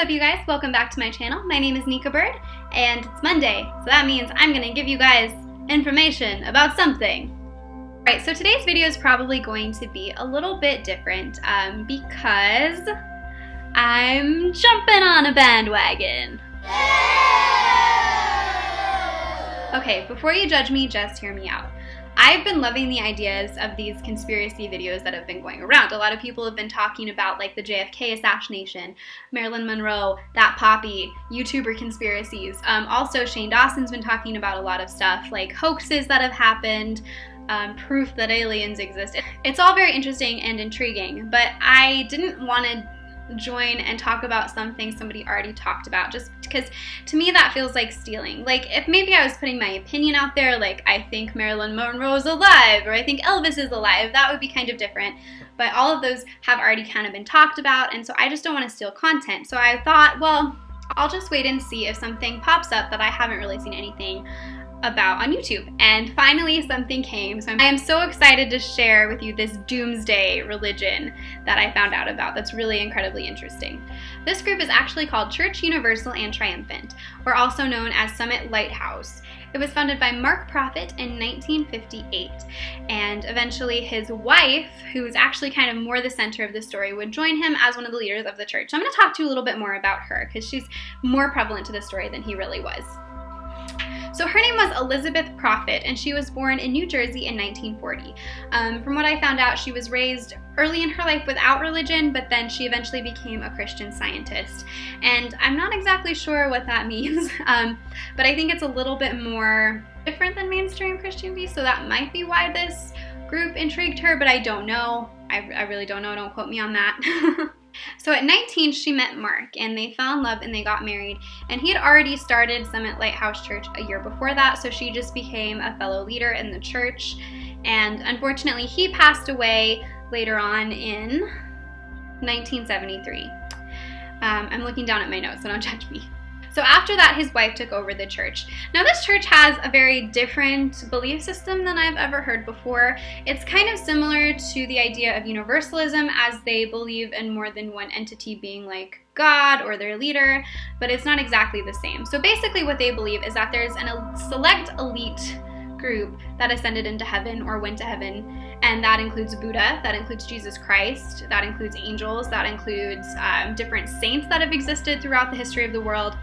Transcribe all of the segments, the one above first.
up, you guys? Welcome back to my channel. My name is Nika Bird, and it's Monday, so that means I'm gonna give you guys information about something. Alright, so today's video is probably going to be a little bit different because I'm jumping on a bandwagon. Okay, before you judge me, just hear me out. I've been loving the ideas of these conspiracy videos that have been going around. A lot of people have been talking about like the JFK assassination, Marilyn Monroe, that Poppy, YouTuber conspiracies. Also, Shane Dawson's been talking about a lot of stuff like hoaxes that have happened, proof that aliens exist. It's all very interesting and intriguing, but I didn't want to join and talk about something somebody already talked about, just because to me that feels like stealing. Like if maybe I was putting my opinion out there, like I think Marilyn Monroe is alive or I think Elvis is alive, that would be kind of different, but all of those have already kind of been talked about, and so I just don't want to steal content. So I thought, well, I'll just wait and see if something pops up that I haven't really seen anything about on YouTube. And finally something came, so I am so excited to share with you this Doomsday religion that I found out about that's really incredibly interesting. This group is actually called Church Universal and Triumphant, or also known as Summit Lighthouse. It was founded by Mark Prophet in 1958, and eventually his wife, who is actually kind of more the center of the story, would join him as one of the leaders of the church. So I'm going to talk to you a little bit more about her because she's more prevalent to the story than he really was. So her name was Elizabeth Prophet, and she was born in New Jersey in 1940. From what I found out, she was raised early in her life without religion, but then she eventually became a Christian Scientist. And I'm not exactly sure what that means, but I think it's a little bit more different than mainstream Christianity, so that might be why this group intrigued her, but I don't know. I really don't know, don't quote me on that. So at 19, she met Mark, and they fell in love and they got married, and he had already started Summit Lighthouse Church a year before that, so she just became a fellow leader in the church. And unfortunately, he passed away later on in 1973. I'm looking down at my notes, so don't judge me. So after that, his wife took over the church. Now this church has a very different belief system than I've ever heard before. It's kind of similar to the idea of universalism, as they believe in more than one entity being like God or their leader, but it's not exactly the same. So basically what they believe is that there's a select elite group that ascended into heaven or went to heaven, and that includes Buddha, that includes Jesus Christ, that includes angels, that includes different saints that have existed throughout the history of the world.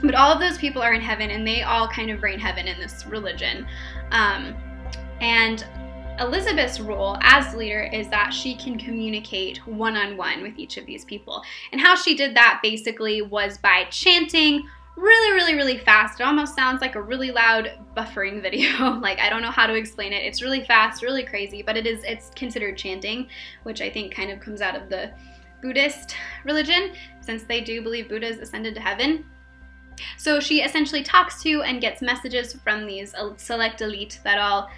But all of those people are in heaven, and they all kind of reign heaven in this religion. And Elizabeth's role as leader is that she can communicate one-on-one with each of these people. And how she did that basically was by chanting really fast. It almost sounds like a really loud buffering video. Like, I don't know how to explain it. It's really fast, really crazy, but it's considered chanting, which I think kind of comes out of the Buddhist religion, since they do believe Buddha's ascended to heaven. So she essentially talks to and gets messages from these select elite that all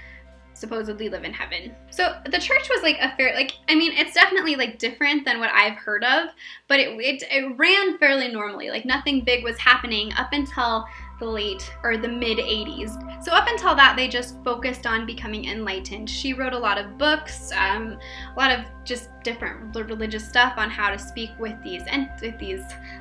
supposedly live in heaven. So the church was like it's definitely like different than what I've heard of, but it ran fairly normally. Like nothing big was happening up until the mid 80s. So up until that, they just focused on becoming enlightened. She wrote a lot of books, a lot of just different religious stuff on how to speak with these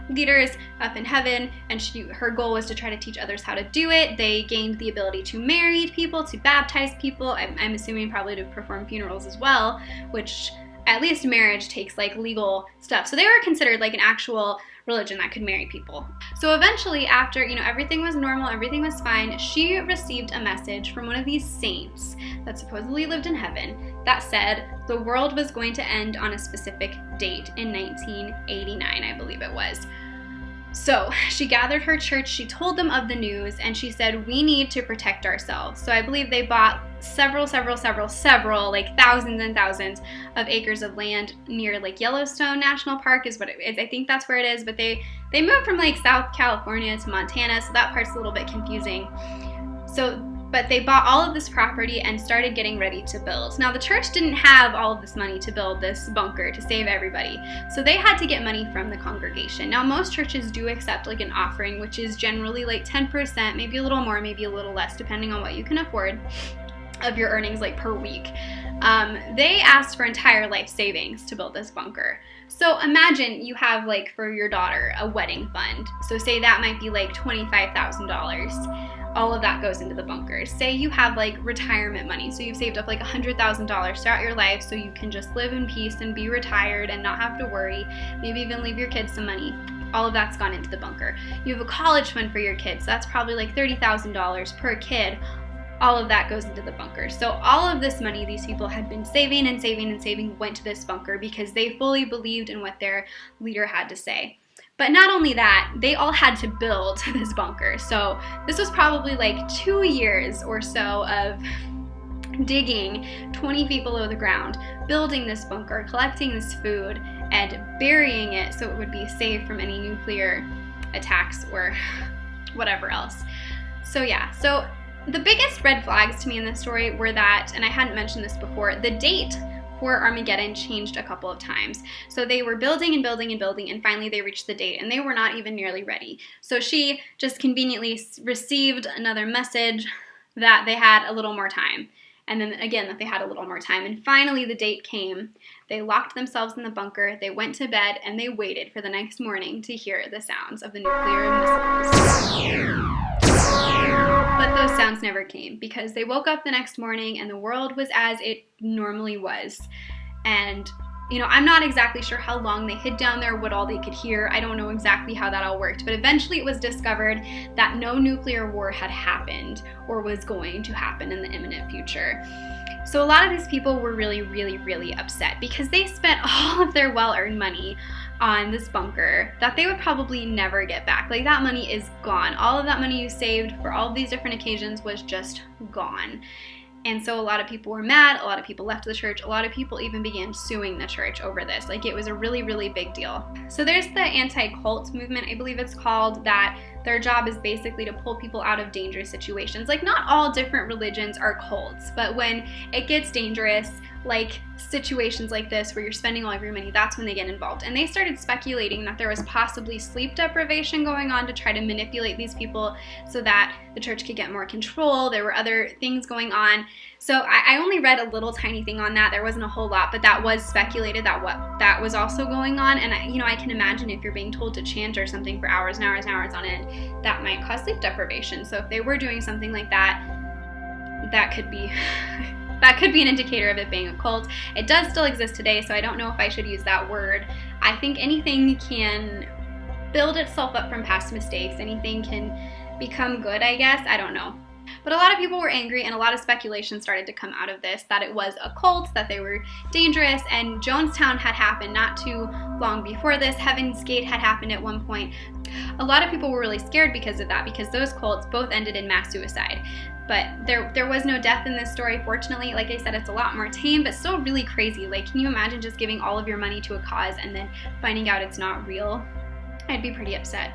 leaders up in heaven, and her goal was to try to teach others how to do it. They gained the ability to marry people, to baptize people, I'm assuming probably to perform funerals as well, which at least marriage takes like legal stuff. So they were considered like an actual religion that could marry people. So eventually, after everything was normal, everything was fine, she received a message from one of these saints that supposedly lived in heaven that said the world was going to end on a specific date in 1989, I believe it was. So she gathered her church, she told them of the news, and she said, we need to protect ourselves. So I believe they bought several, like thousands and thousands of acres of land near like Yellowstone National Park is what it is. I think that's where it is, but they moved from like South California to Montana, so that part's a little bit confusing. But they bought all of this property and started getting ready to build. Now the church didn't have all of this money to build this bunker to save everybody, so they had to get money from the congregation. Now most churches do accept like an offering, which is generally like 10%, maybe a little more, maybe a little less, depending on what you can afford. of your earnings like per week. They asked for entire life savings to build this bunker. So imagine you have like for your daughter a wedding fund. So say that might be like $25,000. All of that goes into the bunker. Say you have like retirement money. So you've saved up like $100,000 throughout your life so you can just live in peace and be retired and not have to worry. Maybe even leave your kids some money. All of that's gone into the bunker. You have a college fund for your kids. So that's probably like $30,000 per kid. All of that goes into the bunker. So all of this money these people had been saving and saving and saving went to this bunker because they fully believed in what their leader had to say. But not only that, they all had to build this bunker. So this was probably like 2 years or so of digging 20 feet below the ground, building this bunker, collecting this food, and burying it so it would be safe from any nuclear attacks or whatever else. So yeah, so the biggest red flags to me in this story were that, and I hadn't mentioned this before, the date for Armageddon changed a couple of times. So they were building and building and building, and finally they reached the date, and they were not even nearly ready. So she just conveniently received another message that they had a little more time, and then again that they had a little more time, and finally the date came. They locked themselves in the bunker, they went to bed, and they waited for the next morning to hear the sounds of the nuclear missiles. But those sounds never came because they woke up the next morning and the world was as it normally was. And, you know, I'm not exactly sure how long they hid down there, what all they could hear. I don't know exactly how that all worked. But eventually it was discovered that no nuclear war had happened or was going to happen in the imminent future. So a lot of these people were really, really, really upset because they spent all of their well-earned money on this bunker that they would probably never get back. Like, that money is gone. All of that money you saved for all of these different occasions was just gone. And so a lot of people were mad, a lot of people left the church, a lot of people even began suing the church over this. Like, it was a really, really big deal. So there's the anti-cult movement, I believe it's called, that their job is basically to pull people out of dangerous situations. Like, not all different religions are cults, but when it gets dangerous, like situations like this where you're spending all of your money, that's when they get involved. And they started speculating that there was possibly sleep deprivation going on to try to manipulate these people so that the church could get more control. There were other things going on. So I only read a little tiny thing on that. There wasn't a whole lot, but that was speculated that was also going on. And I can imagine if you're being told to chant or something for hours and hours and hours on end, that might cause sleep deprivation. So if they were doing something like that, that could be an indicator of it being a cult. It does still exist today, so I don't know if I should use that word. I think anything can build itself up from past mistakes. Anything can become good, I guess. I don't know. But a lot of people were angry, and a lot of speculation started to come out of this, that it was a cult, that they were dangerous, and Jonestown had happened not too long before this. Heaven's Gate had happened at one point. A lot of people were really scared because of that, because those cults both ended in mass suicide. But there was no death in this story, fortunately. Like I said, it's a lot more tame, but still really crazy. Like, can you imagine just giving all of your money to a cause and then finding out it's not real? I'd be pretty upset.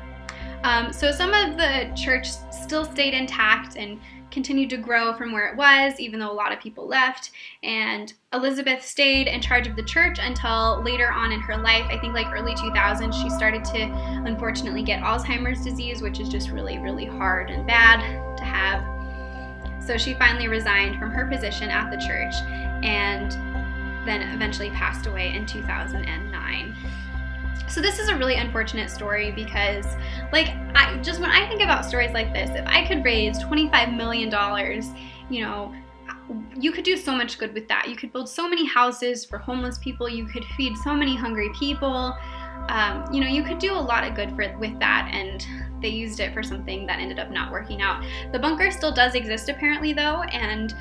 So some of the church still stayed intact and continued to grow from where it was, even though a lot of people left. And Elizabeth stayed in charge of the church until later on in her life. I think like early 2000s, she started to unfortunately get Alzheimer's disease, which is just really, really hard and bad to have. So she finally resigned from her position at the church and then eventually passed away in 2009. So this is a really unfortunate story because, like, when I think about stories like this, if I could raise $25 million, you know, you could do so much good with that. You could build so many houses for homeless people. You could feed so many hungry people. You know, you could do a lot of good with that, and they used it for something that ended up not working out. The bunker still does exist apparently though, and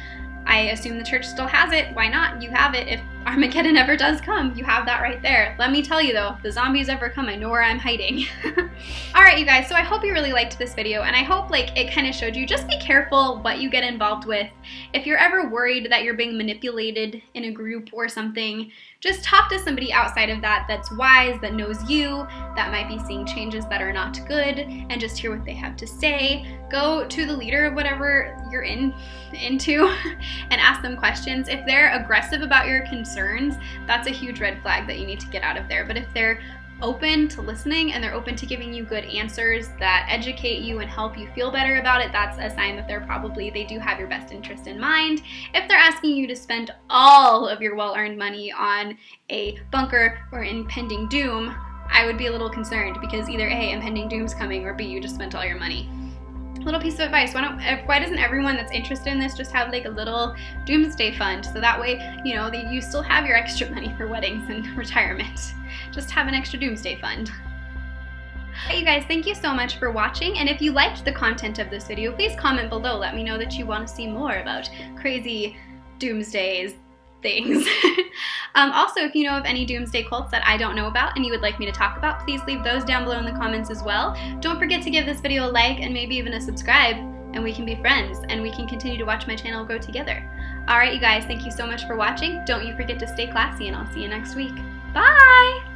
I assume the church still has it. Why not? You have it. If Armageddon ever does come, you have that right there. Let me tell you though, if the zombies ever come, I know where I'm hiding. Alright you guys, so I hope you really liked this video, and I hope like it kind of showed you, just be careful what you get involved with. If you're ever worried that you're being manipulated in a group or something, just talk to somebody outside of that that's wise, that knows you, that might be seeing changes that are not good, and just hear what they have to say. Go to the leader of whatever you're into and ask them questions. If they're aggressive about your concerns, that's a huge red flag that you need to get out of there. But if they're open to listening and they're open to giving you good answers that educate you and help you feel better about it, that's a sign that they do have your best interest in mind. If they're asking you to spend all of your well-earned money on a bunker or impending doom, I would be a little concerned, because either A, impending doom's coming, or B, you just spent all your money. Little piece of advice, why doesn't everyone that's interested in this just have like a little doomsday fund, so that way, you know, you still have your extra money for weddings and retirement. Just have an extra doomsday fund. Hey you guys, thank you so much for watching, and if you liked the content of this video, please comment below. Let me know that you want to see more about crazy doomsdays things. Also, if you know of any doomsday cults that I don't know about and you would like me to talk about, please leave those down below in the comments as well. Don't forget to give this video a like and maybe even a subscribe, and we can be friends and we can continue to watch my channel grow together. Alright you guys, thank you so much for watching. Don't you forget to stay classy, and I'll see you next week. Bye!